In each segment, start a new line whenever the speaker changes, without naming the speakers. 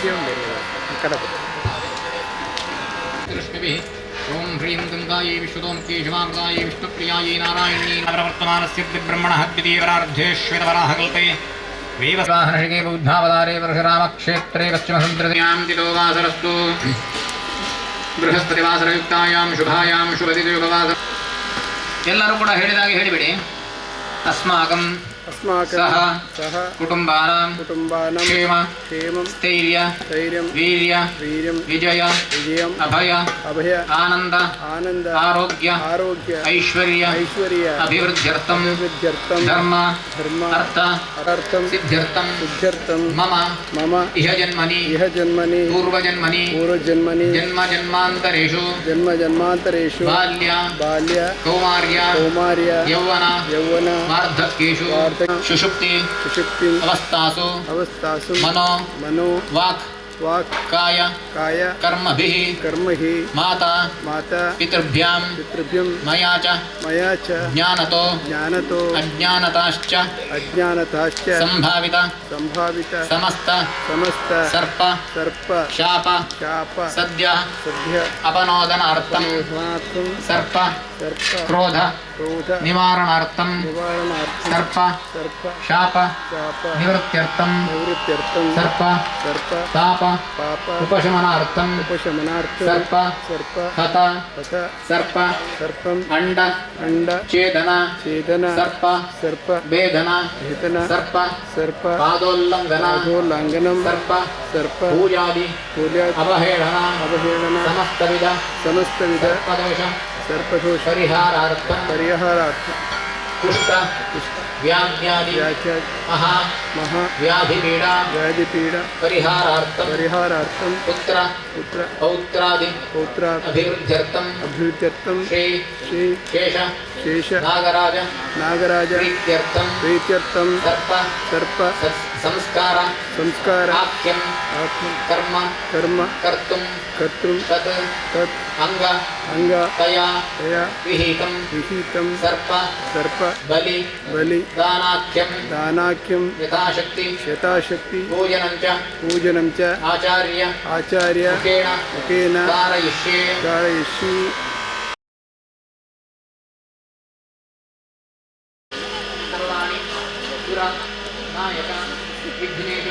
Video Kadapa
ओम ह्रीं गंगायै विश्वतोमुखे शिवामृतायै विष्णुप्रियायै नारायण्यै नववर्तमानस्य ब्रह्मणः द्वितीयवरार्धेश्वेतवराहकल्पे वेवस्वाहनशिके बौद्धावतारे परशुरामक्षेत्रे पश्चिमसमुद्रयां तिलोवासरस्तु बृहस्पतिवासरयुक्तायां शुभायां शुभतिथियुगवासर ಎಲ್ಲರೂ ಕೂಡ ಹೇಳಿದಾಗೆ ಹೇಳಿಬಿಡಿ अस्माकं सह कुटुंबानां क्षेम स्थैर्य वीर्य विजय अभय आनंद आरोग्य ऐश्वर्य अभिवृद्ध्यर्थं धर्म अर्थ सिद्ध्यर्थं मम इह जन्मनि पूर्वजन्मनि जन्म जन्मान्तरेषु बाल्य कौमार्य यौवन वार्धक्येषु सुषुप्ति अवस्थासु मनो वाक् काय कर्मभिः माता पितृभ्यां मया च ज्ञानतो अज्ञानताश्च संभावित समस्त सर्प शाप सद्य अपनोदनार्थं सर्प क्रोध निवारणार्थं सर्प शाप निवृत्त्यर्थं सर्प ताप उपशमनार्थं सर्प हत सर्प अंड छेदन सर्प भेदन सर्प पादोल्लंघन सर्प पूजादि अवहेलना समस्तविध सर्पदोष परिहारार्थं कुष्ठ व्याध्यादि महा व्याधिपीडा परिहारार्थं पुत्र पौत्रादि अभिवृद्ध्यर्थं श्री शेष नागराज प्रीत्यर्थं सर्प संस्कार आख्यं कर्म कर्तुं तत् अंग तया विहितं सर्प बलि दानाख्यं यथाशक्ति पूजनं च आचार्य मुखेन कारयिष्ये नायक विघ्नेश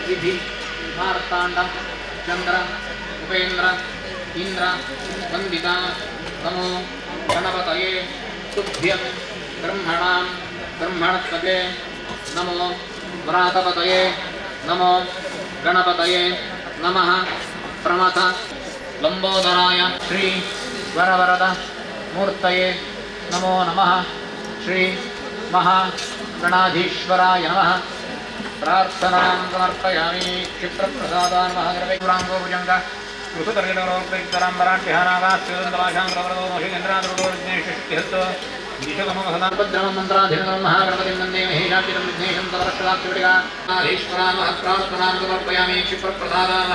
विधि मार्तांड चंद्र उपेन्द्र इंद्र वंदिता नमो गणपतये तुभ्यं ब्रह्मणस्पते नमो व्रातपतये नमो गणपतये नमः प्रमथ लंबोदराय श्री वरवरद मूर्तये नमो नमः श्री महागणाधीश्वराय नमः प्रार्थनां समर्पयामि क्षिप्रप्रसादान् महागणपतिपुराङ्गो भुजङ्ग ऋतुतर्गणोक्तराम्बराट्यहानागास्योदन्तवाशां विश्वकमोहदापद्रमन्त्राधिनं महागणपतिं वन्दे महेशाचिरं विघ्नेशं तवरक्षदाक्षुटिकाधीश्वरान् महत्प्रार्थनां समर्पयामि क्षिप्रप्रसादान्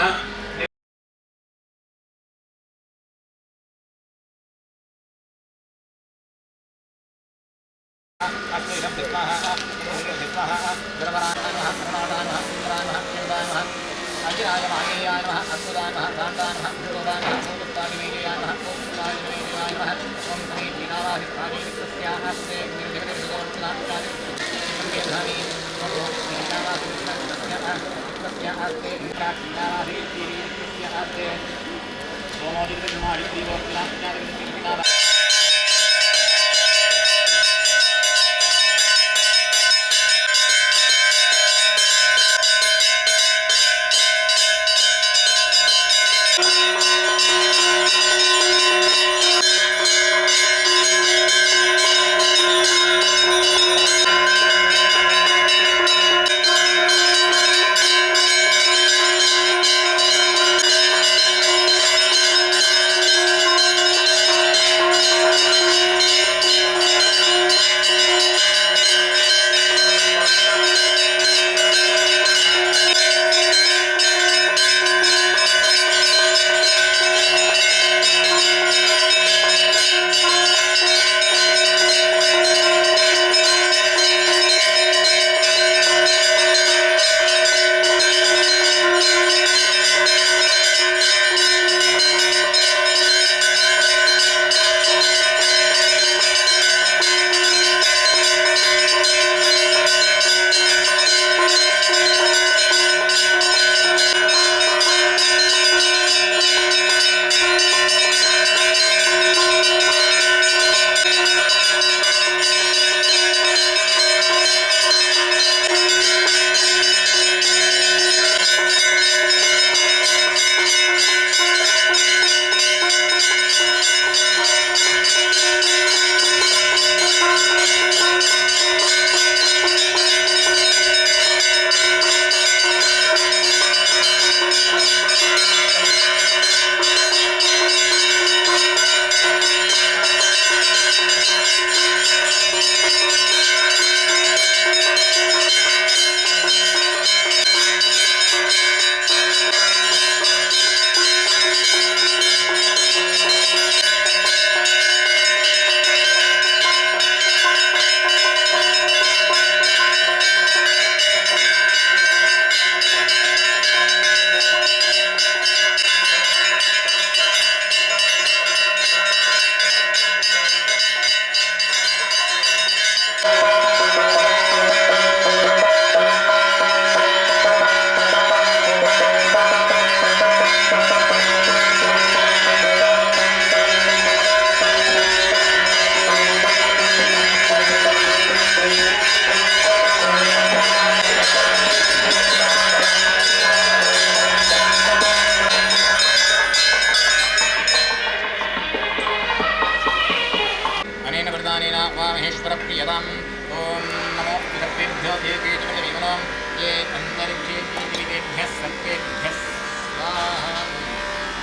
महेश्वरप्रियताम् ॐ नमो सर्वेभ्यो एकेश्वरविमनां ये अन्तरिक्षे पृथिवीभ्यः सर्वेभ्यः स्वाहा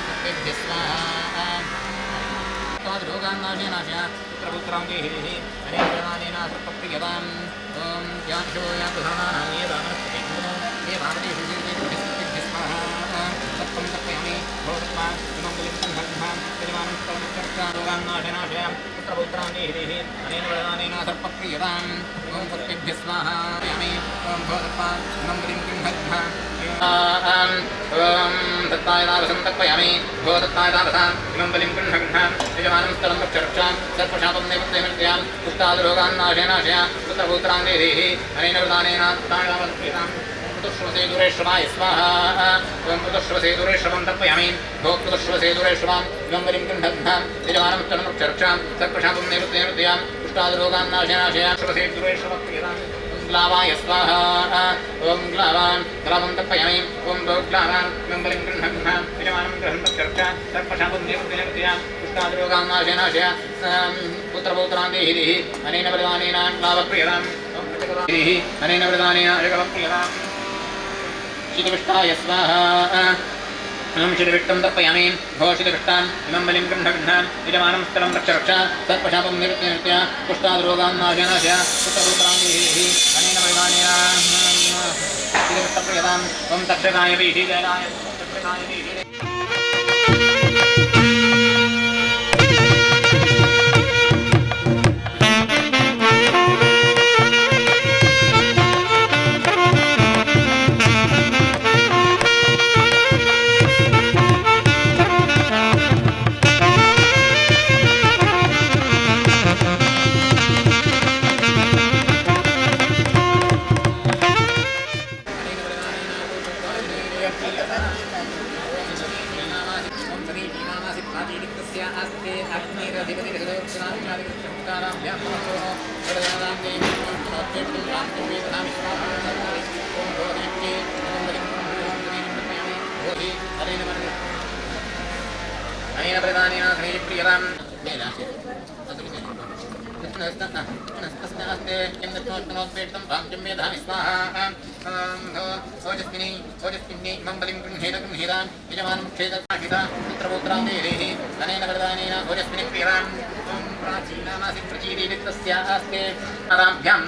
सर्वेभ्यः स्वाहा ताद्रोगान्नाशेनाशया पुत्रपुत्रां देहिः अनेकजनानेन सर्वप्रियताम् ॐ याशो यातधानानां ये दानस्तेभ्यो ये भावतेषु सर्वेभ्यः स्वाहा सत्त्वं तर्पयामि भोदत्मा इमं बलिं भग्नां यजमानं परमचर्चा रोगान्नाशेनाशया पुत्रपुत्रां देहिः अनेन वरदानेन सर्वप्रियताम् ॐ सत्तेभ्यः स्वाहा यामि ॐ भोदत्मा इमं बलिं भग्नां ॐ दत्ताय दावसं तर्पयामि भोदत्ताय दावसाम् इमं बलिं भग्नां यजमानं स्थलं रक्षरक्षां सर्पशापं निवृत्तिमृत्यां पुष्टादरोगान्नाशेनाशया पुत्रपुत्रां देहिः अनेन वरदानेन तायावत्प्रियताम् पुतुश्वसे दुरेश्वराय स्वाहा ॐ पुतुश्वसे दुरेश्वरं तर्पयामि भो पुतुश्वसे दुरेश्वराम् इमं बलिं गृह्णघ्नां यजमानं स्थलं रक्षरक्षां सर्पशापं निवृत्तिमृत्यां पुष्टादरोगान्नाशेनाशया श्वसे दुरेश्वरप्रियतां ग्लावाय स्वाहा ॐ ग्लावान् ग्लावं तर्पयामि ॐ भो ग्लावान् इमं बलिं गृह्णघ्नां यजमानं गृहं रक्षरक्षां सर्पशापं निवृत्तिमृत्यां पुष्टादरोगान्नाशेनाशया पुत्रपुत्रां देहिः अनेन वरदानेन ग्लावप्रियताम् अनेन वरदानेन जगवप्रियताम् शितिविष्टाय स्वाहा ॐ शितिविष्टं तर्पयामि भो शितिविष्टान् इमं बलिं गृह्णघ्नां यजमानं स्थलं रक्षरक्षा सर्पशापं निवृत्तिमृत्या पुष्टादरोगान्नाशेनाशया पुत्रपुत्रां देहिः अनेन वरदानेन शितिविष्टप्रियताम् ॐ तक्षकाय वीहिजनाय तक्षकाय वीहिजनाय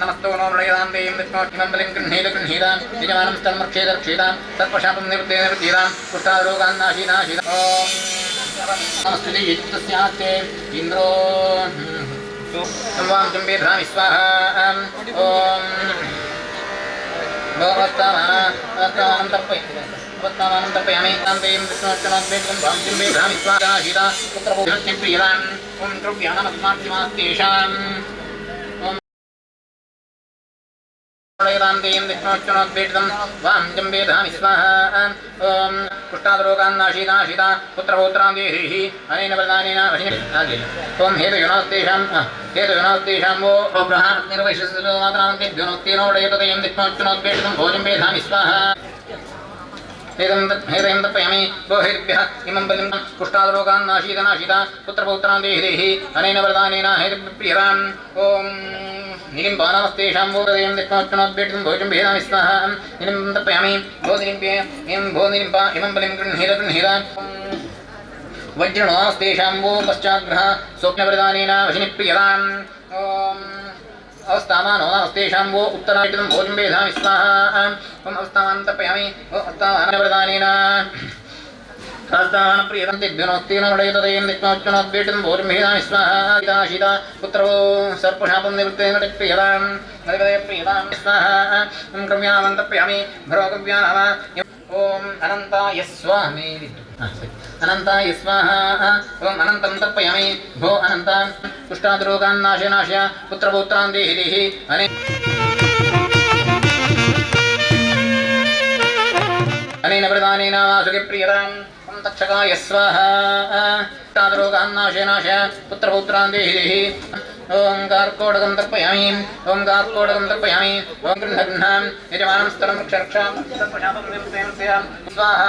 नमस्तो नो मृळयदां देयं विष्णोष्टिमं बलिं गृह्णेत गृह्णीतां यजमानं स्थलमक्षेत रक्षेतां सर्पशापं निवृत्तेन निवृत्तीतां पुष्टादरोगान्नाशीनाशीताम् नमस्तुते युक्तस्यास्ते इन्द्रो संवां जम्बेधामि स्वाहा ॐ भवत्तामानं तर्पयामि तां देयं विष्णोष्टमाद्वेदं भां जम्बेधामि स्वाहा शीता पुत्रपुत्रप्रियतां ॐ द्रव्याणामस्माद्यमास्तेषाम् रामदेयं विष्णोच्चनोद्वेदितं वां जम्बेधामि स्वाहा ॐ पुष्टादरोगान्नाशीनाशिता पुत्रपुत्रां देहिः अनेन वरदानेन त्वं हेतुयुनोस्तेषां वो ब्रह्माग्निर्वैश्यस्य मातरां तेभ्योनोक्तेनोडयतदयं विष्णोच्चनोद्वेदितं भोजम्बेधामि स्वाहा हेदयं तर्पयामि गोहेभ्यः इमं बलिं पुष्टादरोगान्नाशीतनाशिता पुत्रपुत्रां देहिः अनेन वरदानेन हेतुप्रियताम् ॐ निलिम्बानामस्तेषां वोदयं विष्णोच्चनोद्वेदितं भोजं भेदामि स्वाहा निलिम्बं तर्पयामि भोनिलिम्बे भो निलिम्बा इमं बलिं गृह्णीत वज्रणोस्तेषां वो पश्चाद्ग्रह स्वप्नवरदानेन वशिनिप्रियताम् ॐ अवस्थामानो नमस्तेषां वो उत्तरायितं भोजं भेदामि स्वाहा ॐ अवस्थामानं तर्पयामि अवस्थामानवरदानेन हस्तानप्रियतं दिग्भ्योनोक्तेनोडयतदयं विष्णोच्चनोद्वेदितं भोजं भेदामि स्वाहा शीता पुत्रो सर्पशापं निवृत्तेन प्रियतां नदिपदयप्रियतां स्वाहा क्रम्यानां तर्पयामि भरोकव्यानाम ಓಂ ಅನಂತಾಯ ಸ್ವಾಹ ಅನಂತಾಯ ಸ್ವಾಹ ಓಂ ಅನಂತಂ ತರ್ಪಯಾಮಿ ಭೋ ಅನಂತ ಕುಷ್ಠಾದಿರೋಗಾನ್ ನಾಶಯ ನಾಶಯ ಪುತ್ರಪೌತ್ರಾನ್ ದೇಹಿ ದೇಹಿ ಅನೇನ ವರದಾನೇನ ವಾಸುಗೆ ಪ್ರಿಯತಾಂ ಓಂ ತಕ್ಷಕಾಯ ಸ್ವಾಹ ಕುಷ್ಠಾದಿರೋಗಾನ್ ನಾಶಯ ನಾಶಯ ಪುತ್ರಪೌತ್ರಾನ್ ದೇಹಿ ದೇಹಿ ಓಂ ಕಾರ್ಕೋಡಕಂ ತರ್ಪಯಾಮಿ ಓಂ ಕಾರ್ಕೋಡಕಂ ತರ್ಪಯಾಮಿ ಓಂ ಗೃಹಗೃಹಾಂ ಯಜಮಾನಂ ಸ್ತರಂ ರಕ್ಷರಕ್ಷಾಂ ಸರ್ಪಶಾಪಂ ವಿಮುಕ್ತೇನ ಸ್ವಾಹ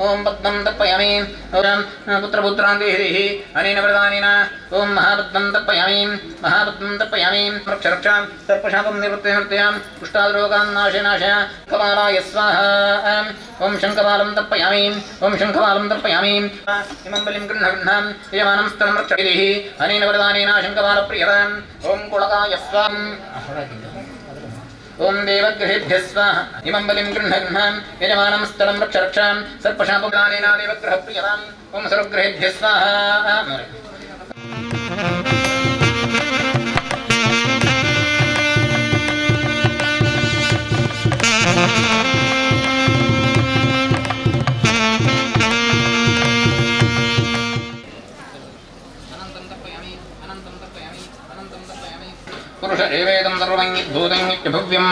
ಓಂ ಪದ್ಮಂ ತರ್ಪಯಾಮಿ ಓಂ ಪುತ್ರಪುತ್ರಾನ್ ದೇಹಿ ಅನೇನ ವರದಾನೇನ ಓಂ ಮಹಾಪದ್ಮಂ ತರ್ಪಯಾಮಿ ಮಹಾಪದ್ಮಂ ತರ್ಪಯಾಮಿ ರಕ್ಷರಕ್ಷಾಂ ಸರ್ಪಶಾಪಂ ನಿವೃತ್ತೇನ ಕುಷ್ಠಾದಿರೋಗಾನ್ ನಾಶಯ ನಾಶಯ ಕಪಾಲಾಯ ಸ್ವಾಹ ಓಂ ಶಂಖಪಾಲಂ ತರ್ಪಯಾಮಿ ಓಂ ಶಂಖಪಾಲಂ ತರ್ಪಯಾಮಿ ಇಮಂ ಬಲಿಂ ಗೃಹಗೃಹಾಂ ಯಜಮಾನಂ ಸ್ತರಂ ರಕ್ಷಯೇಹಿ ಅನೇನ ವರದಾನೇನ ಶಂಖಪಾಲಪ್ರಿಯತಾಂ ಓಂ ಕುಳಕಾಯ ಸ್ವಾಹ ಓಂ ದೇವಗ್ರಹೇಭ್ಯಃ ಸ್ವಾಹ ಇಮಂ ಬಲಿಂ ಗೃಹಗೃಹಾಂ ಯಜಮಾನಂ ಸ್ಥಳಂ ರಕ್ಷರಕ್ಷಾಂ ಸರ್ಪಶಾಪದಾನೇನ ದೇವಗ್ರಹಪ್ರಿಯತಾಂ ಓಂ ಸರ್ವಗ್ರಹೇಭ್ಯಃ ಸ್ವಾಹ ಪುರುಷ ಏವೇದಂ ಸರ್ವಂ ಭೂತಂ ನಿತ್ಯಭವ್ಯಂ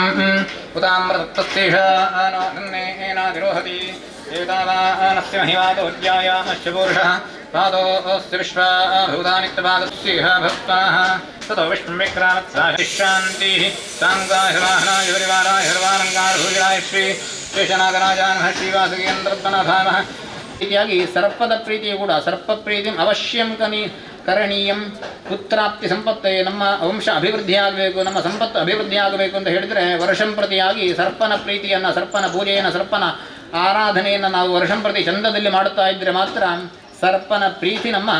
ಉತಾಮ್ರತತ್ತೇಷಾನಾದಿರೋಹತಿ ಏತಾವಾನಸ್ಯ ಮಹಿಮಾತೋಜ್ಯಾಯಾಮಶ್ಚ ಪುರುಷಃ ಪಾದೋಸ್ಯ ವಿಶ್ವಾಭೂತಾನಿತ್ಯಪಾದಸ್ಯೇಹ ಭಕ್ತಾಃ ತತೋ ವಿಷ್ಣುವಿಕ್ರಾಮತ್ಸಾಶಾಂತಿಃ ಸಾಂಗಾಹಿರ್ವಾಹನಾಯ ಪರಿವಾರಾಯ ಸರ್ವಾಲಂಕಾರಭೂಷಣಾಯ ಶ್ರೀ ಶೇಷನಾಗರಾಜಾನಃ ಶ್ರೀವಾಸುಕೇಂದ್ರತ್ವನಾಥಾನಃ ಇತ್ಯಾದಿ ಸರ್ಪದ ಪ್ರೀತಿಯು ಕೂಡ ಸರ್ಪ ಪ್ರೀತಿ ಅವಶ್ಯಂ ಕರಣೀಯಂ ಪುತ್ರಾಪ್ತಿ ಸಂಪತ್ತು ನಮ್ಮ ವಂಶ ಅಭಿವೃದ್ಧಿ ಆಗಬೇಕು ನಮ್ಮ ಸಂಪತ್ತು ಅಭಿವೃದ್ಧಿ ಆಗಬೇಕು ಅಂತ ಹೇಳಿದರೆ ವರ್ಷಂಪ್ರತಿಯಾಗಿ ಸರ್ಪನ ಪ್ರೀತಿಯನ್ನು ಸರ್ಪನ ಪೂಜೆಯನ್ನು ಸರ್ಪನ ಆರಾಧನೆಯನ್ನು ನಾವು ವರ್ಷಂಪ್ರತಿ ಚಂದದಲ್ಲಿ ಮಾಡುತ್ತಾ ಇದ್ದರೆ ಮಾತ್ರ ಸರ್ಪನ ಪ್ರೀತಿ ನಮ್ಮ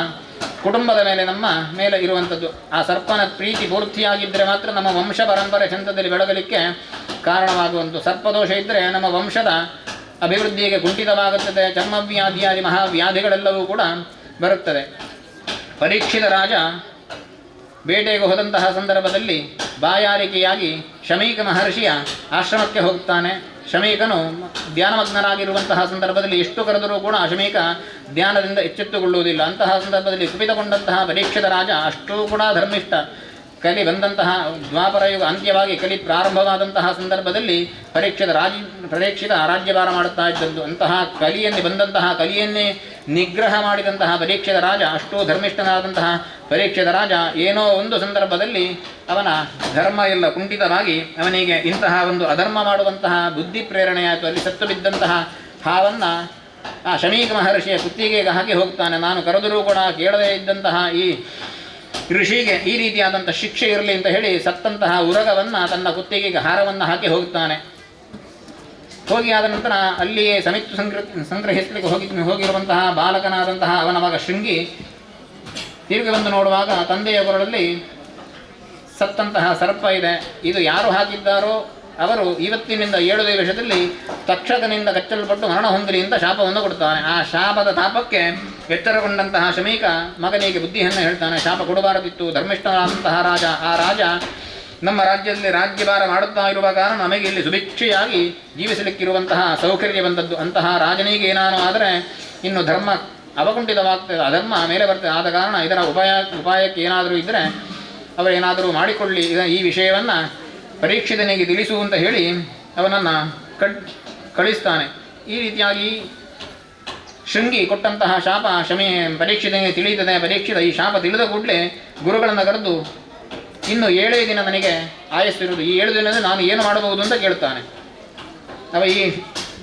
ಕುಟುಂಬದ ಮೇಲೆ ನಮ್ಮ ಮೇಲೆ ಇರುವಂಥದ್ದು. ಆ ಸರ್ಪನ ಪ್ರೀತಿ ಪೂರ್ತಿಯಾಗಿದ್ದರೆ ಮಾತ್ರ ನಮ್ಮ ವಂಶ ಪರಂಪರೆ ಚಂದದಲ್ಲಿ ಬೆಳಗಲಿಕ್ಕೆ ಕಾರಣವಾಗುವಂಥ. ಸರ್ಪದೋಷ ಇದ್ದರೆ ನಮ್ಮ ವಂಶದ ಅಭಿವೃದ್ಧಿಗೆ ಕುಂಠಿತವಾಗುತ್ತದೆ. ಚರ್ಮವ್ಯಾಧಿಯಾದಿ ಮಹಾವ್ಯಾಧಿಗಳೆಲ್ಲವೂ ಕೂಡ ಬರುತ್ತದೆ. ಪರೀಕ್ಷಿತ ರಾಜ ಬೇಟೆಗೆ ಹೋದಂತಹ ಸಂದರ್ಭದಲ್ಲಿ ಬಾಯಾರಿಕೆಯಾಗಿ ಶಮೀಕ ಮಹರ್ಷಿಯ ಆಶ್ರಮಕ್ಕೆ ಹೋಗ್ತಾನೆ. ಶಮೀಕನು ಧ್ಯಾನಮಗ್ನರಾಗಿರುವಂತಹ ಸಂದರ್ಭದಲ್ಲಿ ಎಷ್ಟು ಕರೆದರೂ ಕೂಡ ಶಮೀಕ ಧ್ಯಾನದಿಂದ ಎಚ್ಚೆತ್ತುಕೊಳ್ಳುವುದಿಲ್ಲ. ಅಂತಹ ಸಂದರ್ಭದಲ್ಲಿ ಕುಪಿತಗೊಂಡಂತಹ ಪರೀಕ್ಷಿತ ರಾಜ ಅಷ್ಟೂ ಕೂಡ ಧರ್ಮಿಷ್ಠ. ಕಲಿ ಬಂದಂತಹ ದ್ವಾಪರಯುಗ ಅಂತ್ಯವಾಗಿ ಕಲಿ ಪ್ರಾರಂಭವಾದಂತಹ ಸಂದರ್ಭದಲ್ಲಿ ಪರೀಕ್ಷಿತ ರಾಜ್ಯಭಾರ ಮಾಡುತ್ತಾ ಇದ್ದದ್ದು. ಅಂತಹ ಕಲಿಯಲ್ಲಿ ಬಂದಂತಹ ಕಲಿಯನ್ನೇ ನಿಗ್ರಹ ಮಾಡಿದಂತಹ ಪರೀಕ್ಷಿತ ರಾಜ, ಅಷ್ಟೂ ಧರ್ಮಿಷ್ಠನಾದಂತಹ ಪರೀಕ್ಷಿತ ರಾಜ ಏನೋ ಒಂದು ಸಂದರ್ಭದಲ್ಲಿ ಅವನ ಧರ್ಮ ಎಲ್ಲ ಕುಂಠಿತವಾಗಿ ಅವನಿಗೆ ಇಂತಹ ಒಂದು ಅಧರ್ಮ ಮಾಡುವಂತಹ ಬುದ್ಧಿ ಪ್ರೇರಣೆಯಾಯಿತು. ಅಲ್ಲಿ ಸತ್ತು ಬಿದ್ದಂತಹ ಹಾವನ್ನು ಆ ಶಮೀಕ ಮಹರ್ಷಿಯ ಕುತ್ತಿಗೆಗೆ ಹಾಕಿ ಹೋಗ್ತಾನೆ. ನಾನು ಕರೆದರೂ ಕೂಡ ಕೇಳದೇ ಇದ್ದಂತಹ ಈ ಋಷಿಗೆ ಈ ರೀತಿಯಾದಂಥ ಶಿಕ್ಷೆ ಇರಲಿ ಅಂತ ಹೇಳಿ ಸತ್ತಂತಹ ಉರಗವನ್ನು ತನ್ನ ಕುತ್ತಿಗೆಗೆ ಹಾರವನ್ನು ಹಾಕಿ ಹೋಗ್ತಾನೆ. ಹೋಗಿ ಆದ ನಂತರ ಅಲ್ಲಿಯೇ ಸಮಿತ್ತು ಸಂಗ್ರಹಿಸಲಿಕ್ಕೆ ಹೋಗಿರುವಂತಹ ಬಾಲಕನಾದಂತಹ ಅವನ ಮಗ ಶೃಂಗಿ ತಿರುಗಿ ಬಂದು ನೋಡುವಾಗ ತಂದೆಯ ಕೊರಳಲ್ಲಿ ಸತ್ತಂತಹ ಸರ್ಪ ಇದೆ. ಇದು ಯಾರು ಹಾಕಿದ್ದಾರೋ ಅವರು ಇವತ್ತಿನಿಂದ 7 ದಿವಸದಲ್ಲಿ ತಕ್ಷಕನಿಂದ ಕಚ್ಚಲ್ಪಟ್ಟು ಮರಣ ಹೊಂದಲಿ ಅಂತ ಶಾಪವನ್ನು ಕೊಡ್ತಾನೆ. ಆ ಶಾಪದ ತಾಪಕ್ಕೆ ಎಚ್ಚರಗೊಂಡಂತಹ ಶಮೀಕ ಮಗನಿಗೆ ಬುದ್ಧಿಯನ್ನು ಹೇಳ್ತಾನೆ. ಶಾಪ ಕೊಡಬಾರದಿತ್ತು. ಧರ್ಮಿಷ್ಠನಾದಂತಹ ರಾಜ, ಆ ರಾಜ ನಮ್ಮ ರಾಜ್ಯದಲ್ಲಿ ರಾಜ್ಯಭಾರ ಮಾಡುತ್ತಾ ಇರುವ ಕಾರಣ ನಮಗೆ ಇಲ್ಲಿ ಸುಭಿಕ್ಷೆಯಾಗಿ ಜೀವಿಸಲಿಕ್ಕಿರುವಂತಹ ಸೌಕರ್ಯ ಬಂದದ್ದು. ಅಂತಹ ರಾಜನಿಗೆ ಏನಾನು ಆದರೆ ಇನ್ನು ಧರ್ಮ ಅವಕುಂಠಿತವಾಗ್ತದೆ, ಅಧರ್ಮ ಮೇಲೆ ಬರ್ತದೆ. ಆದ ಕಾರಣ ಇದರ ಉಪಾಯಕ್ಕೆ ಏನಾದರೂ ಇದ್ದರೆ ಅವರೇನಾದರೂ ಮಾಡಿಕೊಳ್ಳಿ, ಈ ವಿಷಯವನ್ನು ಪರೀಕ್ಷಿತನಿಗೆ ತಿಳಿಸು ಅಂತ ಹೇಳಿ ಅವನನ್ನು ಕಳಿಸ್ತಾನೆ. ಈ ರೀತಿಯಾಗಿ ಶೃಂಗಿ ಕೊಟ್ಟಂತಹ ಶಾಪ ಪರೀಕ್ಷಿತನಿಗೆ ತಿಳಿಯುತ್ತದೆ. ಪರೀಕ್ಷಿತ ಈ ಶಾಪ ತಿಳಿದ ಕೂಡಲೇ ಗುರುಗಳನ್ನು ಕರೆದು ಇನ್ನು 7 ದಿನ ನನಗೆ ಆಯಸ್ಸಿರುವುದು, ಈ 7 ದಿನದಲ್ಲಿ ನಾನು ಏನು ಮಾಡಬಹುದು ಅಂತ ಕೇಳ್ತಾನೆ.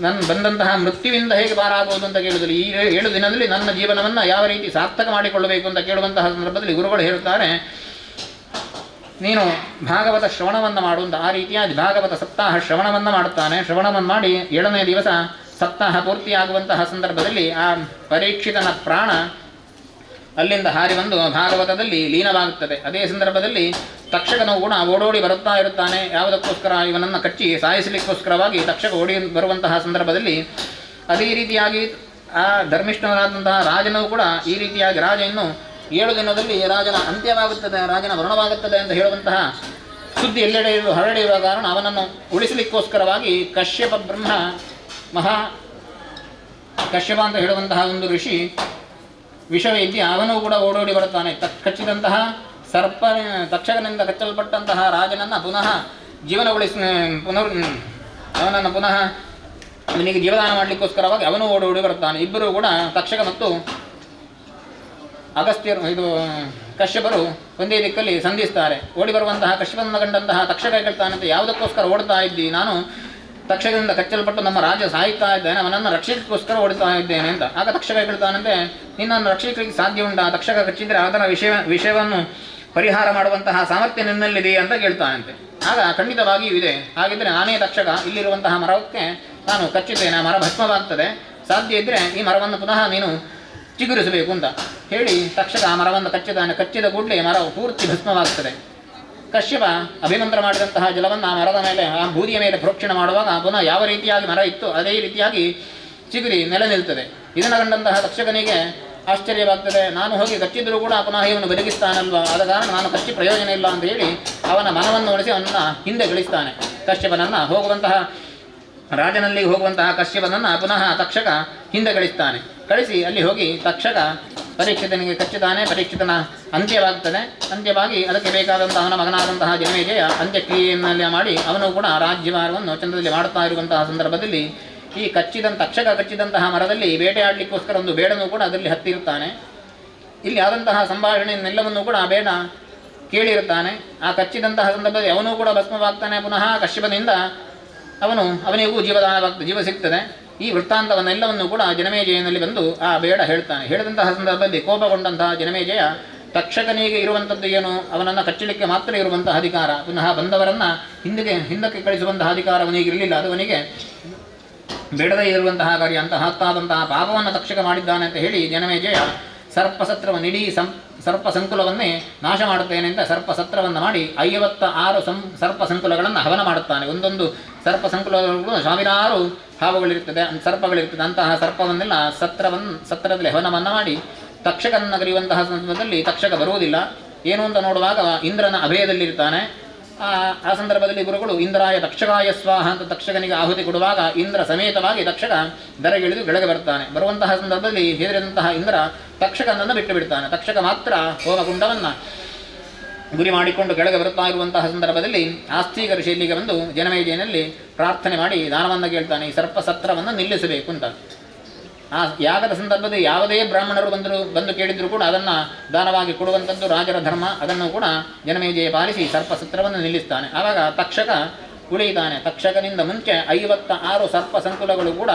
ನನ್ನ ಬಂದಂತಹ ಮೃತ್ಯುವಿಂದ ಹೇಗೆ ಪಾರಾಗುವುದು ಅಂತ ಕೇಳುವುದಿಲ್ಲ. ಈ 7 ದಿನದಲ್ಲಿ ನನ್ನ ಜೀವನವನ್ನು ಯಾವ ರೀತಿ ಸಾರ್ಥಕ ಮಾಡಿಕೊಳ್ಳಬೇಕು ಅಂತ ಕೇಳುವಂತಹ ಸಂದರ್ಭದಲ್ಲಿ ಗುರುಗಳು ಹೇಳುತ್ತಾರೆ, ನೀನು ಭಾಗವತ ಶ್ರವಣವನ್ನು ಮಾಡುವಂಥ. ಆ ರೀತಿಯಾಗಿ ಭಾಗವತ ಸಪ್ತಾಹ ಶ್ರವಣವನ್ನು ಮಾಡುತ್ತಾನೆ. ಶ್ರವಣವನ್ನು ಮಾಡಿ 7ನೇ ದಿವಸ ಸಪ್ತಾಹ ಪೂರ್ತಿಯಾಗುವಂತಹ ಸಂದರ್ಭದಲ್ಲಿ ಆ ಪರೀಕ್ಷಿತನ ಪ್ರಾಣ ಅಲ್ಲಿಂದ ಹಾರಿ ಬಂದು ಭಾಗವತದಲ್ಲಿ ಲೀನವಾಗುತ್ತದೆ. ಅದೇ ಸಂದರ್ಭದಲ್ಲಿ ತಕ್ಷಕನು ಕೂಡ ಓಡೋಡಿ ಬರುತ್ತಾ ಇರುತ್ತಾನೆ. ಯಾವುದಕ್ಕೋಸ್ಕರ ಇವನನ್ನು ಕಚ್ಚಿ ಸಾಯಿಸಲಿಕ್ಕೋಸ್ಕರವಾಗಿ ತಕ್ಷಕ ಓಡಿ ಬರುವಂತಹ ಸಂದರ್ಭದಲ್ಲಿ ಅದೇ ರೀತಿಯಾಗಿ ಆ ಧರ್ಮಿಷ್ಠನಾದಂತಹ ರಾಜನೂ ಕೂಡ ಈ ರೀತಿಯಾಗಿ ರಾಜ ಇನ್ನು 7 ದಿನದಲ್ಲಿ ರಾಜನ ಅಂತ್ಯವಾಗುತ್ತದೆ, ರಾಜನ ಮರಣವಾಗುತ್ತದೆ ಅಂತ ಹೇಳುವಂತಹ ಸುದ್ದಿ ಎಲ್ಲೆಡೆ ಹರಡಿರುವ ಕಾರಣ ಅವನನ್ನು ಉಳಿಸಲಿಕ್ಕೋಸ್ಕರವಾಗಿ ಕಶ್ಯಪ ಬ್ರಹ್ಮ ಮಹಾ ಕಶ್ಯಪ ಅಂತ ಹೇಳುವಂತಹ ಒಂದು ಋಷಿ ವಿಷವೈದ್ಯ, ಅವನು ಕೂಡ ಓಡೋಡಿ ಬರುತ್ತಾನೆ. ಕಚ್ಚಿದಂತಹ ತಕ್ಷಕನಿಂದ ಕಚ್ಚಲ್ಪಟ್ಟಂತಹ ರಾಜನನ್ನು ಪುನಃ ಅವನನ್ನು ಪುನಃ ಅವನಿಗೆ ಜೀವದಾನ ಮಾಡಲಿಕ್ಕೋಸ್ಕರವಾಗಿ ಅವನು ಓಡೋಡಿ ಬರುತ್ತಾನೆ. ಇಬ್ಬರು ಕೂಡ ತಕ್ಷಕ ಮತ್ತು ಅಗಸ್ತ್ಯರು ಕಶ್ಯಪರು ಒಂದೇ ದಿಕ್ಕಲ್ಲಿ ಸಂಧಿಸ್ತಾರೆ. ಓಡಿ ಬರುವಂತಹ ಕಶ್ಯಪನ ಕಂಡಂತಹ ತಕ್ಷಕ ಹೇಳ್ತಾನಂತೆ, ಯಾವುದಕ್ಕೋಸ್ಕರ ಓಡ್ತಾ ಇದ್ದಿ? ನಾನು ತಕ್ಷಕದಿಂದ ಕಚ್ಚಲ್ಪಟ್ಟು ನಮ್ಮ ರಾಜ ಸಾಯ್ತಾ ಇದ್ದೇನೆ, ಅವನನ್ನು ರಕ್ಷಿಸಲಿಕ್ಕೋಸ್ಕರ ಓಡ್ತಾ ಇದ್ದೇನೆ ಅಂತ. ಆಗ ತಕ್ಷಕ ಹೇಳ್ತಾನಂತೆ, ನಿನ್ನನ್ನು ರಕ್ಷಿಸಲಿಕ್ಕೆ ಸಾಧ್ಯ ಉಂಟಾ? ತಕ್ಷಕ ಕಚ್ಚಿದರೆ ಅದರ ವಿಷಯವನ್ನು ಪರಿಹಾರ ಮಾಡುವಂತಹ ಸಾಮರ್ಥ್ಯ ನಿನ್ನಲ್ಲಿದೆ ಅಂತ ಕೇಳ್ತಾನಂತೆ. ಆಗ ಖಂಡಿತವಾಗಿಯೂ ಇದೆ. ಹಾಗಿದ್ದರೆ ನಾನೇ ತಕ್ಷಕ, ಇಲ್ಲಿರುವಂತಹ ಮರಕ್ಕೆ ನಾನು ಕಚ್ಚಿದ್ದೇನೆ, ಮರ ಭಸ್ಮವಾಗ್ತದೆ, ಸಾಧ್ಯ ಇದ್ದರೆ ಈ ಮರವನ್ನು ಪುನಃ ನೀನು ಚಿಗುರಿಸಬೇಕು ಅಂತ ಹೇಳಿ ತಕ್ಷಕ ಆ ಮರವನ್ನು ಕಚ್ಚಿದ್ದಾನೆ. ಕಚ್ಚಿದ ಕೂಡಲೇ ಮರವು ಪೂರ್ತಿ ಭಸ್ಮವಾಗ್ತದೆ. ಕಶ್ಯಪ ಅಭಿಮಂತ್ರ ಮಾಡಿದಂತಹ ಜಲವನ್ನು ಆ ಮರದ ಮೇಲೆ, ಆ ಬೂದಿಯ ಮೇಲೆ ಪ್ರೋಕ್ಷಣೆ ಮಾಡುವಾಗ ಪುನಃ ಯಾವ ರೀತಿಯಾಗಿ ಮರ ಇತ್ತು ಅದೇ ರೀತಿಯಾಗಿ ಚಿಗುರಿ ನೆಲೆ ನಿಲ್ತದೆ. ಇದನ್ನು ಕಂಡಂತಹ ತಕ್ಷಕನಿಗೆ ಆಶ್ಚರ್ಯವಾಗ್ತದೆ. ನಾನು ಹೋಗಿ ಕಚ್ಚಿದ್ರೂ ಕೂಡ ಪುನಃ ಇವನು ಬದುಕಿಸ್ತಾನಲ್ವ, ಆದ ಕಾರಣ ನಾನು ಕಚ್ಚಿ ಪ್ರಯೋಜನ ಇಲ್ಲ ಅಂತ ಹೇಳಿ ಅವನ ಮನವನ್ನು ಉಳಿಸಿ ಅವನನ್ನು ಹಿಂದೆ ಗಳಿಸ್ತಾನೆ. ಕಶ್ಯಪನನ್ನು ರಾಜನಲ್ಲಿ ಹೋಗುವಂತಹ ಕಶ್ಯಪನನ್ನು ಪುನಃ ತಕ್ಷಕ ಹಿಂದೆ ಕಳಿಸ್ತಾನೆ. ಕಳಿಸಿ ಅಲ್ಲಿ ಹೋಗಿ ತಕ್ಷಕ ಪರೀಕ್ಷಿತನಿಗೆ ಕಚ್ಚುತ್ತಾನೆ. ಪರೀಕ್ಷಿತನ ಅಂತ್ಯವಾಗ್ತದೆ. ಅಂತ್ಯವಾಗಿ ಅದಕ್ಕೆ ಬೇಕಾದಂತಹ ಅವನ ಮಗನಾದಂತಹ ಜನಮೇಜಯ ಅಂತ್ಯಕ್ರಿಯೆಯನ್ನೆಲ್ಲ ಮಾಡಿ ಅವನು ಕೂಡ ರಾಜ್ಯಭಾರವನ್ನು ಚಂದ್ರದಲ್ಲಿ ಮಾಡುತ್ತಾ ಇರುವಂತಹ ಸಂದರ್ಭದಲ್ಲಿ ಈ ತಕ್ಷಕ ಕಚ್ಚಿದಂತಹ ಮರದಲ್ಲಿ ಬೇಟೆಯಾಡಲಿಕ್ಕೋಸ್ಕರ ಒಂದು ಬೇಡನೂ ಕೂಡ ಅದರಲ್ಲಿ ಹತ್ತಿರುತ್ತಾನೆ. ಇಲ್ಲಿ ಆದಂತಹ ಸಂಭಾಷಣೆಯನ್ನೆಲ್ಲವನ್ನೂ ಕೂಡ ಆ ಬೇಡ ಕೇಳಿರುತ್ತಾನೆ. ಆ ಕಚ್ಚಿದಂತಹ ಸಂದರ್ಭದಲ್ಲಿ ಅವನೂ ಕೂಡ ಭಸ್ಮವಾಗ್ತಾನೆ. ಪುನಃ ಕಶ್ಯಪನಿಂದ ಅವನಿಗೂ ಜೀವ ಸಿಗ್ತದೆ. ಈ ವೃತ್ತಾಂತವನ್ನೆಲ್ಲವನ್ನು ಕೂಡ ಜನಮೇಜಯನಲ್ಲಿ ಬಂದು ಆ ಬೇಡ ಹೇಳ್ತಾನೆ. ಹೇಳಿದಂತಹ ಸಂದರ್ಭದಲ್ಲಿ ಕೋಪಗೊಂಡಂತಹ ಜನಮೇಜಯ, ತಕ್ಷಕನಿಗೆ ಇರುವಂಥದ್ದು ಏನು? ಅವನನ್ನು ಕಚ್ಚಲಿಕ್ಕೆ ಮಾತ್ರ ಇರುವಂತಹ ಅಧಿಕಾರ, ಪುನಃ ಬಂದವರನ್ನು ಹಿಂದಕ್ಕೆ ಕಳಿಸುವಂತಹ ಅಧಿಕಾರ ಅವನಿಗಿರಲಿಲ್ಲ. ಅದು ಅವನಿಗೆ ಬೇಡದೇ ಇರುವಂತಹ ಕಾರ್ಯ. ಹತ್ತಾದಂತಹ ಪಾಪವನ್ನು ತಕ್ಷಕ ಮಾಡಿದ್ದಾನೆ ಅಂತ ಹೇಳಿ ಜನಮೇಜಯ ಸರ್ಪಸತ್ರವನ್ನು ಇಡೀ ಸರ್ಪ ಸಂಕುಲವನ್ನೇ ನಾಶ ಮಾಡುತ್ತೇನೆ ಅಂತ ಸರ್ಪಸತ್ರವನ್ನು ಮಾಡಿ 56 ಸರ್ಪ ಸಂಕುಲಗಳನ್ನು ಹವನ ಮಾಡುತ್ತಾನೆ. ಒಂದೊಂದು ಸರ್ಪ ಸಂಕುಲಗಳು ಸಾವಿರಾರು ಹಾವುಗಳಿರ್ತದೆ, ಸರ್ಪಗಳಿರ್ತದೆ. ಅಂತಹ ಸರ್ಪವನ್ನೆಲ್ಲ ಸತ್ರದಲ್ಲಿ ಹವನವನ್ನು ಮಾಡಿ ತಕ್ಷಕನ್ನು ಕರೆಯುವಂತಹ ಸಂದರ್ಭದಲ್ಲಿ ತಕ್ಷಕ ಬರುವುದಿಲ್ಲ. ಏನು ಅಂತ ನೋಡುವಾಗ ಇಂದ್ರನ ಅಭಯದಲ್ಲಿರ್ತಾನೆ. ಆ ಸಂದರ್ಭದಲ್ಲಿ ಗುರುಗಳು ಇಂದ್ರಾಯ ತಕ್ಷಕಾಯ ಸ್ವಾಹ ಅಂತ ತಕ್ಷಕನಿಗೆ ಆಹುತಿ ಕೊಡುವಾಗ ಇಂದ್ರ ಸಮೇತವಾಗಿ ತಕ್ಷಕ ದರಗಿಳಿದು ಕೆಳಗೆ ಬರ್ತಾನೆ. ಬರುವಂತಹ ಸಂದರ್ಭದಲ್ಲಿ ಹೆದರಿದಂತಹ ಇಂದ್ರ ತಕ್ಷಕನನ್ನು ಬಿಟ್ಟು ಬಿಡ್ತಾನೆ. ತಕ್ಷಕ ಮಾತ್ರ ಹೋಮಕುಂಡವನ್ನು ಗುರಿ ಮಾಡಿಕೊಂಡು ಕೆಳಗೆ ಬರುತ್ತಾ ಇರುವಂತಹ ಸಂದರ್ಭದಲ್ಲಿ ಆಸ್ತಿಕ ಋಷಿ ಇಲ್ಲಿಗೆ ಬಂದು ಜನಮೇಜಯನಲ್ಲಿ ಪ್ರಾರ್ಥನೆ ಮಾಡಿ ದಾನವನ್ನು ಕೇಳ್ತಾನೆ, ಈ ಸರ್ಪಸತ್ರವನ್ನು ನಿಲ್ಲಿಸಬೇಕು ಅಂತ. ಆ ಯಾಗದ ಸಂದರ್ಭದಲ್ಲಿ ಯಾವುದೇ ಬ್ರಾಹ್ಮಣರು ಬಂದು ಕೇಳಿದ್ರು ಕೂಡ ಅದನ್ನು ದಾನವಾಗಿ ಕೊಡುವಂಥದ್ದು ರಾಜರ ಧರ್ಮ. ಅದನ್ನು ಕೂಡ ಜನಮೇಜಯ ಪಾಲಿಸಿ ಸರ್ಪಸತ್ರವನ್ನು ನಿಲ್ಲಿಸ್ತಾನೆ. ಆವಾಗ ತಕ್ಷಕ ಉಳಿತಾನೆ. ತಕ್ಷಕನಿಂದ ಮುಂಚೆ 56 ಸರ್ಪ ಸಂಕುಲಗಳು ಕೂಡ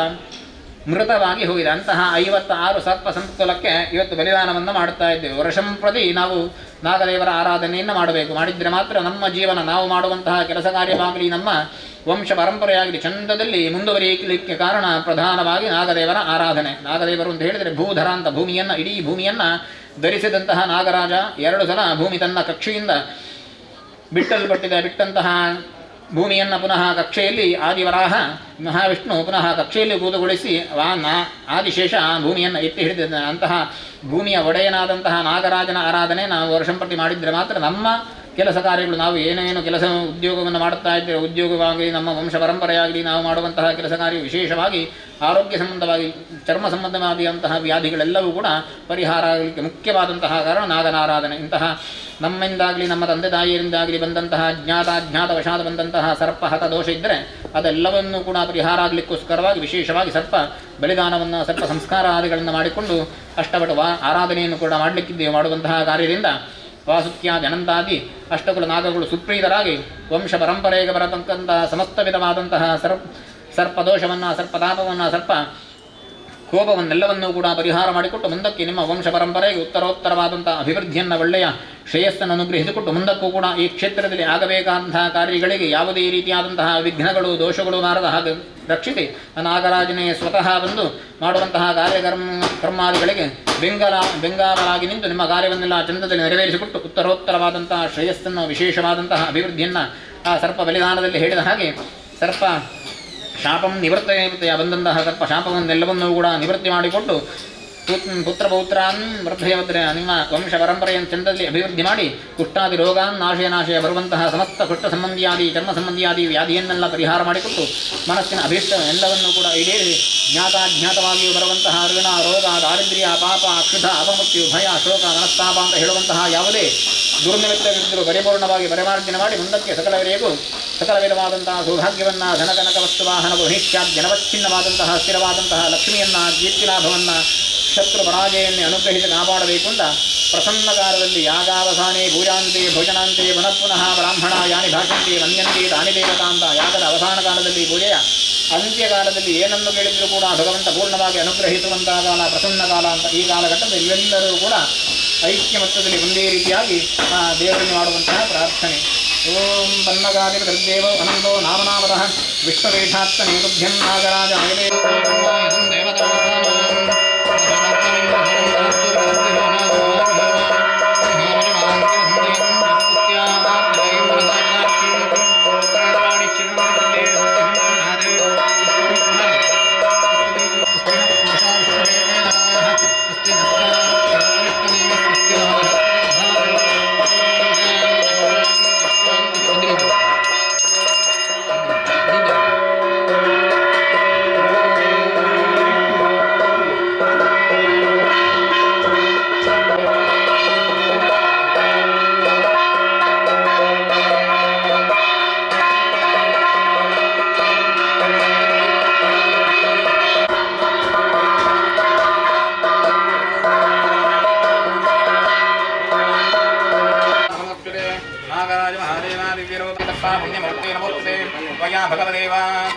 ಮೃತವಾಗಿ ಹೋಗಿದೆ. ಅಂತಹ 56 ಸರ್ಪ ಸಂಕುಲಕ್ಕೆ ಇವತ್ತು ಬಲಿದಾನವನ್ನು ಮಾಡುತ್ತಾ ಇದ್ದೇವೆ. ವರ್ಷಂ ಪ್ರತಿ ನಾವು ನಾಗದೇವರ ಆರಾಧನೆಯನ್ನು ಮಾಡಬೇಕು. ಮಾಡಿದರೆ ಮಾತ್ರ ನಮ್ಮ ಜೀವನ, ನಾವು ಮಾಡುವಂತಹ ಕೆಲಸ ಕಾರ್ಯವಾಗಲಿ, ನಮ್ಮ ವಂಶ ಪರಂಪರೆಯಾಗಲಿ ಚಂದದಲ್ಲಿ ಮುಂದುವರಿಯಲಿಕ್ಕೆ ಕಾರಣ ಪ್ರಧಾನವಾಗಿ ನಾಗದೇವರ ಆರಾಧನೆ. ನಾಗದೇವರು ಅಂತ ಹೇಳಿದರೆ ಭೂಧರ ಅಂತ, ಇಡೀ ಭೂಮಿಯನ್ನು ಧರಿಸಿದಂತಹ ನಾಗರಾಜ 2 ಸಲ ಭೂಮಿ ತನ್ನ ಕಕ್ಷೆಯಿಂದ ಬಿಟ್ಟಂತಹ ಭೂಮಿಯನ್ನು ಪುನಃ ಕಕ್ಷೆಯಲ್ಲಿ ಆದಿವರಾಹ ಮಹಾವಿಷ್ಣು ಪುನಃ ಕಕ್ಷೆಯಲ್ಲಿ ಕೂತುಗೊಳಿಸಿ ಆದಿಶೇಷ ಭೂಮಿಯನ್ನು ಎತ್ತಿ ಹಿಡಿದಿದ್ದಾನೆ. ಅಂತಹ ಭೂಮಿಯ ಒಡೆಯನಾದಂತಹ ನಾಗರಾಜನ ಆರಾಧನೆ ನಾವು ವರ್ಷಂಪ್ರತಿ ಮಾಡಿದರೆ ಮಾತ್ರ ನಮ್ಮ ಕೆಲಸ ಕಾರ್ಯಗಳು, ನಾವು ಏನೇನು ಕೆಲಸ ಉದ್ಯೋಗವನ್ನು ಮಾಡುತ್ತಾ ಇದ್ದೇವೆ, ಉದ್ಯೋಗವಾಗಿ ನಮ್ಮ ವಂಶ ಪರಂಪರೆಯಾಗಲಿ ನಾವು ಮಾಡುವಂತಹ ಕೆಲಸ ಕಾರ್ಯ, ವಿಶೇಷವಾಗಿ ಆರೋಗ್ಯ ಸಂಬಂಧವಾಗಿ ಚರ್ಮ ಸಂಬಂಧವಾದಂತಹ ವ್ಯಾಧಿಗಳೆಲ್ಲವೂ ಕೂಡ ಪರಿಹಾರ ಆಗಲಿಕ್ಕೆ ಮುಖ್ಯವಾದಂತಹ ಕಾರಣ ನಾಗನಾರಾಧನೆ. ಇಂತಹ ನಮ್ಮಿಂದಾಗಲಿ ನಮ್ಮ ತಂದೆ ತಾಯಿಯರಿಂದಾಗಲಿ ಬಂದಂತಹ ಅಜ್ಞಾತವಶಾದ ಬಂದಂತಹ ಸರ್ಪಹತ ದೋಷ ಇದ್ದರೆ ಅದೆಲ್ಲವನ್ನೂ ಕೂಡ ಪರಿಹಾರ ಆಗಲಿಕ್ಕೋಸ್ಕರವಾಗಿ ವಿಶೇಷವಾಗಿ ಸರ್ಪ ಬಲಿದಾನವನ್ನು, ಸರ್ಪ ಸಂಸ್ಕಾರ ಆದಿಗಳನ್ನು ಮಾಡಿಕೊಂಡು ಅಷ್ಟಪಟ ಆರಾಧನೆಯನ್ನು ಕೂಡ ಮಾಡುವಂತಹ ಕಾರ್ಯದಿಂದ ವಾಸುಕ್ಯಾದಿ ಅನಂತಾದಿ ಅಷ್ಟಕುಲ ನಾಗಗಳು ಸುಪ್ರೀತರಾಗಿ ವಂಶ ಪರಂಪರೆಗೆ ಬರತಕ್ಕಂತಹ ಸಮಸ್ತ ವಿಧವಾದಂತಹ ಸರ್ಪದೋಷವನ್ನು, ಸರ್ಪತಾಪವನ್ನು, ಸರ್ಪ ಕೋಪವನ್ನೆಲ್ಲವನ್ನೂ ಕೂಡ ಪರಿಹಾರ ಮಾಡಿಕೊಟ್ಟು ಮುಂದಕ್ಕೆ ನಿಮ್ಮ ವಂಶ ಪರಂಪರೆಗೆ ಉತ್ತರೋತ್ತರವಾದಂತಹ ಅಭಿವೃದ್ಧಿಯನ್ನು, ಒಳ್ಳೆಯ ಶ್ರೇಯಸ್ಸನ್ನು ಅನುಗ್ರಹಿಸಿಕೊಟ್ಟು ಮುಂದಕ್ಕೂ ಕೂಡ ಈ ಕ್ಷೇತ್ರದಲ್ಲಿ ಆಗಬೇಕಾದಂತಹ ಕಾರ್ಯಗಳಿಗೆ ಯಾವುದೇ ರೀತಿಯಾದಂತಹ ವಿಘ್ನಗಳು, ದೋಷಗಳು ಬಾರದ ಹಾಗೆ ರಕ್ಷಿಸಿ ನಾಗರಾಜನೇ ಸ್ವತಃ ಬಂದು ಮಾಡುವಂತಹ ಕರ್ಮಾದಿಗಳಿಗೆ ಬೆಂಗಾವಲಾಗಿ ನಿಂತು ನಿಮ್ಮ ಕಾರ್ಯವನ್ನೆಲ್ಲ ಚಂದದಲ್ಲಿ ನೆರವೇರಿಸಿಕೊಟ್ಟು ಉತ್ತರೋತ್ತರವಾದಂತಹ ಶ್ರೇಯಸ್ಸನ್ನು, ವಿಶೇಷವಾದಂತಹ ಅಭಿವೃದ್ಧಿಯನ್ನು ಆ ಸರ್ಪ ಬಲಿದಾನದಲ್ಲಿ ಹೇಳಿದ ಹಾಗೆ ಸರ್ಪ ಶಾಪಂ ನಿವೃತ್ತ ಬಂದಂತಹ ಸರ್ಪ ಶಾಪವನ್ನೆಲ್ಲವನ್ನೂ ಕೂಡ ನಿವೃತ್ತಿ ಮಾಡಿಕೊಂಡು ಪುತ್ರಪೌತ್ರಾನ್ ವೃದ್ಧಯವದ್ರೆ ನಿಮ್ಮ ವಂಶ ಪರಂಪರೆಯನ್ನು ಚಂದದಲ್ಲಿ ಅಭಿವೃದ್ಧಿ ಮಾಡಿ ಕುಷ್ಠಾದಿ ರೋಗಾನ್ ನಾಶಯ ಬರುವಂತಹ ಸಮಸ್ತ ಕುಷ್ಠ ಸಂಬಂಧಿಯಾದಿ ಚರ್ಮ ಸಂಬಂಧಿಯಾದಿ ವ್ಯಾಧಿಯನ್ನೆಲ್ಲ ಪರಿಹಾರ ಮಾಡಿಕೊಟ್ಟು ಮನಸ್ಸಿನ ಅಭೀಷ್ಟ ಎಲ್ಲವನ್ನೂ ಕೂಡ ಈಡೇರಿಸಿ ಜ್ಞಾತಾಜ್ಞಾತವಾಗಿಯೂ ಬರುವಂತಹ ಋಣ ರೋಗ ದಾರಿದ್ರ್ಯ ಪಾಪ ಕ್ಷುಧ ಅಪಮೃತ್ಯು ಭಯ ಶೋಕ ಮನಸ್ತಾಪ ಅಂತ ಹೇಳುವಂತಹ ಯಾವುದೇ ದುರ್ನಿಮಿತ್ತವಿದ್ದರೂ ಪರಿಪೂರ್ಣವಾಗಿ ಪರಿಮಾರ್ಜನೆ ಮಾಡಿ ಮುಂದಕ್ಕೆ ಸಕಲ ವಿಧವಾದಂತಹ ಸೌಭಾಗ್ಯವನ್ನು ಧನಕನಕ ವಸ್ತುವಾಹನವು ನಿಶ್ಚಾದ್ಯನವಚ್ಛಿನ್ನವಾದಂತಹ ಸ್ಥಿರವಾದಂತಹ ಲಕ್ಷ್ಮಿಯನ್ನು ಕೀರ್ತಿಲಾಭವನ್ನು ಶತ್ರು ಪರಾಜಯನ್ನೇ ಅನುಗ್ರಹಿಸಿ ಕಾಪಾಡಬೇಕು ಅಂತ ಪ್ರಸನ್ನ ಕಾಲದಲ್ಲಿ ಯಾಗಾವಸಾನೆ ಪೂಜಾಂತೆ ಭೋಜನಾಂತೆ ಪುನಃ ಬ್ರಾಹ್ಮಣ ಯಾನಿ ಭಾಷಂತೆ ಮನ್ಯಂತೆ ತಾನಿ ದೇವತಾ ಅಂತ ಯಾಗದ ಅವಸಾನ ಕಾಲದಲ್ಲಿ ಪೂಜೆಯ ಅಂತ್ಯಕಾಲದಲ್ಲಿ ಏನನ್ನು ಕೇಳಿದರೂ ಕೂಡ ಭಗವಂತ ಪೂರ್ಣವಾಗಿ ಅನುಗ್ರಹಿಸುವಂತಹ ಕಾಲ ಪ್ರಸನ್ನ ಕಾಲ ಅಂತ ಈ ಕಾಲಘಟ್ಟದಲ್ಲಿ ಇವೆಲ್ಲರೂ ಕೂಡ ಐಕ್ಯಮತ್ತದಲ್ಲಿ ಒಂದೇ ರೀತಿಯಾಗಿ ದೇವರನ್ನು ಮಾಡುವಂತಹ ಪ್ರಾರ್ಥನೆ. ಓಂ ಪನ್ನಗಾದಿ ಗರ್ದೇವ ಅನಂತೋ ನಾಮನಾಮತಃ ವಿಶ್ವವೇಷಾತ್ಮ ನೈರುಧ್ಯಂ ನಾಗರಾಜ ದೇವತಾ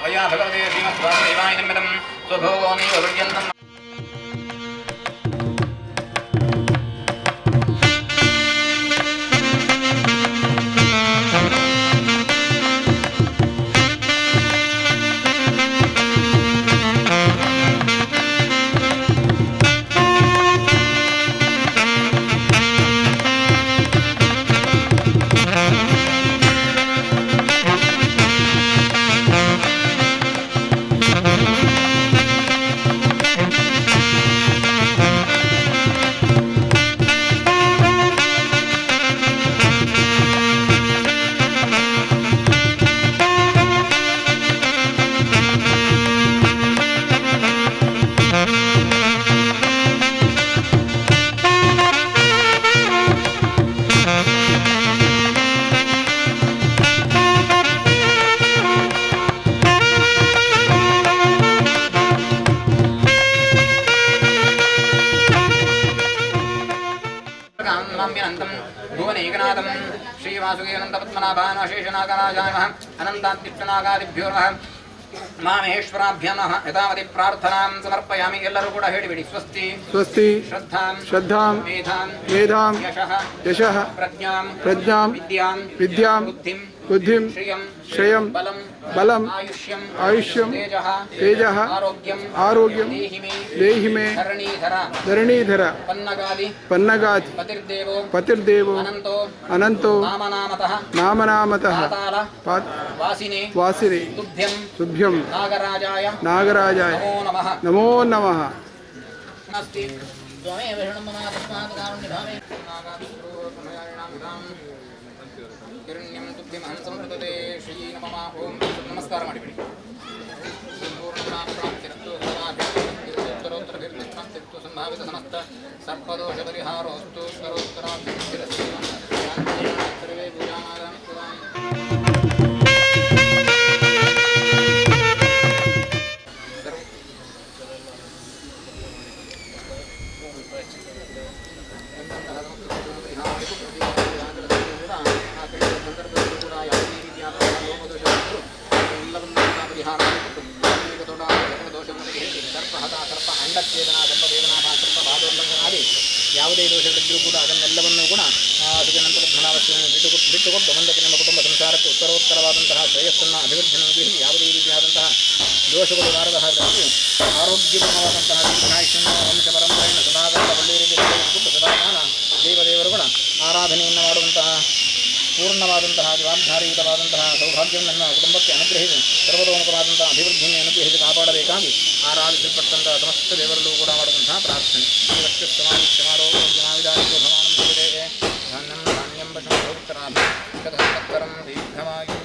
वया भगवते श्रीमद्वासुदेवाय निर्मितं स्वभोगोऽमीव पर्यन्तम् भुवनेकनाथं श्रीवासुदेवनन्दपद्मनाभानाशेषनागराजानः अनन्तात्तिष्ठनागादिभ्यो नमः मामेश्वराभ्यां नमः यथावति प्रार्थनां समर्पयामि ಎಲ್ಲರೂ ಕೂಡ ಹೇಳಿಬಿಡಿ ಸ್ವಸ್ತಿ ಸ್ವಸ್ತಿ ಶ್ರದ್ಧಾಂ ಮೇಧಾಂ ಯಶಃ ಪ್ರಜ್ಞಾಂ ವಿದ್ಯಾಂ बुद्धिं श्रियं बलम आयुष्यम तेजः आरोग्यम देहि मे धरणीधर पन्नगादि पतिर्देवो अनंतो नामनामतः वासिने तुभ्यं नागराजाय नमो नमः हिरण्यं तुभ्यमहं संवृतते श्री नमः ओम नमस्कार ಮಾಡಿಬಿಡಿ पूर्णनामप्राप्तिरस्तु सदाभिर्तिरुत्तरोत्तरभिर्तिष्ठन्तिस्तु संभावित समस्त सर्पदोष परिहारोस्तु करोत्तराभिर्तिरस्तु सर्वे पूजामादामि ಯಾವುದೇ ದೋಷಗಳಿದ್ದರೂ ಕೂಡ ಅದನ್ನೆಲ್ಲವನ್ನೂ ಕೂಡ ಅದಕ್ಕೆ ನಂತರ ಧನಾವಸ್ಥೆಯನ್ನು ಬಿಟ್ಟುಕೊಟ್ಟು ಮುಂದಕ್ಕೆ ನಮ್ಮ ಕುಟುಂಬ ಸಂಸಾರಕ್ಕೆ ಉತ್ತರೋತ್ತರವಾದಂತಹ ಶ್ರೇಯಸ್ಸನ್ನು ಅಭಿವೃದ್ಧಿಯನ್ನು ಯಾವುದೇ ರೀತಿಯಾದಂತಹ ದೋಷಗಳು ಬಾರದ ಹಾಗೆ ಆರೋಗ್ಯಪೂರ್ಣವಾದಂತಹ ದೀರ್ಘಾಯುಷ್ಯವನ್ನು ವಂಶ ಪರಂಪರೆಯನ್ನು ಸದಾಕಾಲ ಒಳ್ಳೆಯ ರೀತಿಯಲ್ಲಿ ಸದಾಕಾಲ ದೇವದೇವರುಗಳ ಆರಾಧನೆಯನ್ನು ಮಾಡುವಂತಹ ಪೂರ್ಣವಾದಂತಹ ಜವಾಬ್ದಾರಿಯುತವಾದಂತಹ ಸೌಭಾಗ್ಯವನ್ನು ನನ್ನ ಕುಟುಂಬಕ್ಕೆ ಅನುಗ್ರಹಿಸಿ ಸರ್ವತೋಮುಖವಾದಂತಹ ಅಭಿವೃದ್ಧಿಯನ್ನು ಅನುಗ್ರಹಿಸಿ ಕಾಪಾಡಬೇಕಾಗಿ ಆರಾಧಿಸಲ್ಪಟ್ಟಂತಹ ಸಮಸ್ತ ದೇವರಲ್ಲೂ ಕೂಡ ಮಾಡುವಂತಹ ಪ್ರಾರ್ಥನೆ ಧಾನ್ಯಂ ಧಾನ್ಯಂ ಪಶುಂ ಭವಿತರಾಭಿ ಕಥಂ ದೀರ್ಘವಾಗಿ